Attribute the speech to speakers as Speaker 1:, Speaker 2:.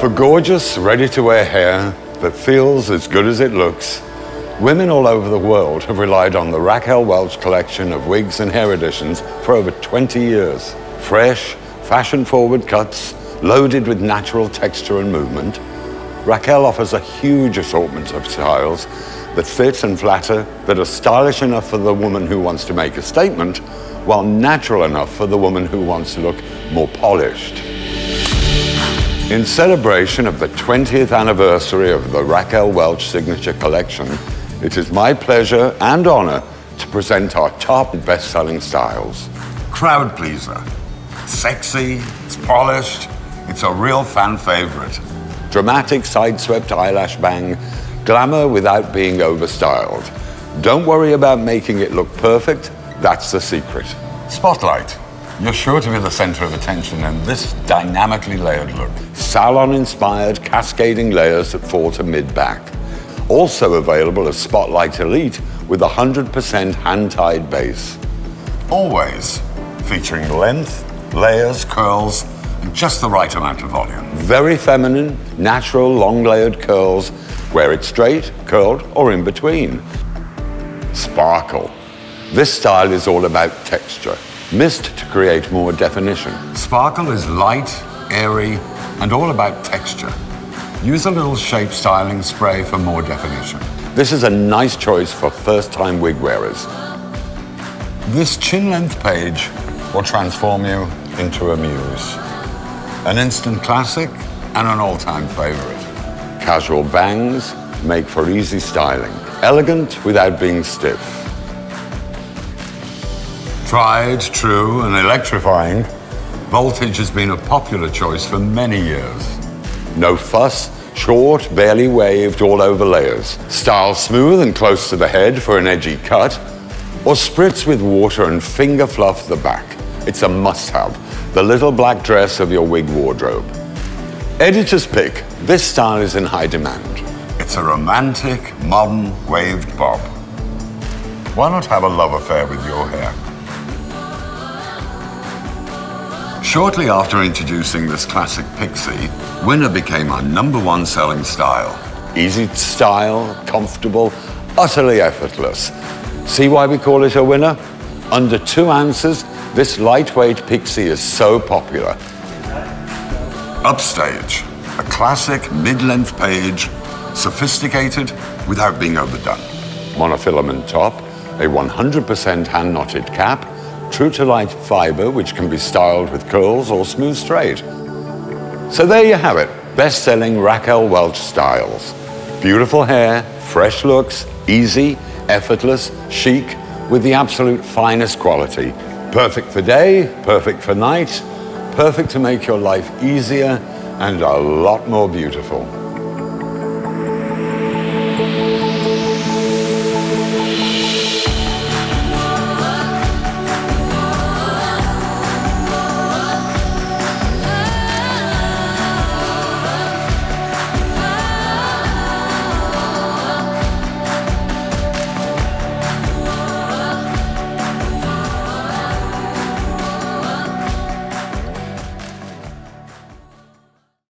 Speaker 1: For gorgeous, ready-to-wear hair that feels as good as it looks, women all over the world have relied on the Raquel Welch collection of wigs and hair additions for over 20 years. Fresh, fashion-forward cuts, loaded with natural texture and movement, Raquel offers a huge assortment of styles that fit and flatter, that are stylish enough for the woman who wants to make a statement, while natural enough for the woman who wants to look more polished. In celebration of the 20th anniversary of the Raquel Welch Signature Collection, it is my pleasure and honor to present our top best-selling styles.
Speaker 2: Crowd pleaser. It's sexy, it's polished, it's a real fan favorite.
Speaker 1: Dramatic side-swept eyelash bang, glamour without being overstyled. Don't worry about making it look perfect, that's the secret.
Speaker 2: Spotlight. You're sure to be the center of attention in this dynamically layered look.
Speaker 1: Salon-inspired cascading layers that fall to mid-back. Also available as Spotlight Elite with 100% hand-tied base.
Speaker 2: Always featuring length, layers, curls, and just the right amount of volume.
Speaker 1: Very feminine, natural, long-layered curls, wear it straight, curled, or in between. Sparkle. This style is all about texture, mist to create more definition.
Speaker 2: Sparkle is light, airy, and all about texture. Use a little shape styling spray for more definition.
Speaker 1: This is a nice choice for first-time wig wearers.
Speaker 2: This chin-length page will transform you into a muse. An instant classic and an all-time favorite.
Speaker 1: Casual bangs make for easy styling. Elegant without being stiff.
Speaker 2: Tried, true, and electrifying, Voltage has been a popular choice for many years.
Speaker 1: No fuss, short, barely waved, all over layers. Style smooth and close to the head for an edgy cut, or spritz with water and finger fluff the back. It's a must-have, the little black dress of your wig wardrobe. Editor's pick, this style is in high demand.
Speaker 2: It's a romantic, modern, waved bob. Why not have a love affair with your hair? Shortly after introducing this classic pixie, Winner became our #1 selling style.
Speaker 1: Easy to style, comfortable, utterly effortless. See why we call it a winner? Under 2 ounces, this lightweight pixie is so popular.
Speaker 2: Upstage, a classic mid-length page, sophisticated without being overdone.
Speaker 1: Monofilament top, a 100% hand-knotted cap, true-to-life fiber which can be styled with curls or smooth straight. So there you have it, best-selling Raquel Welch styles. Beautiful hair, fresh looks, easy, effortless, chic, with the absolute finest quality. Perfect for day, perfect for night, perfect to make your life easier and a lot more beautiful.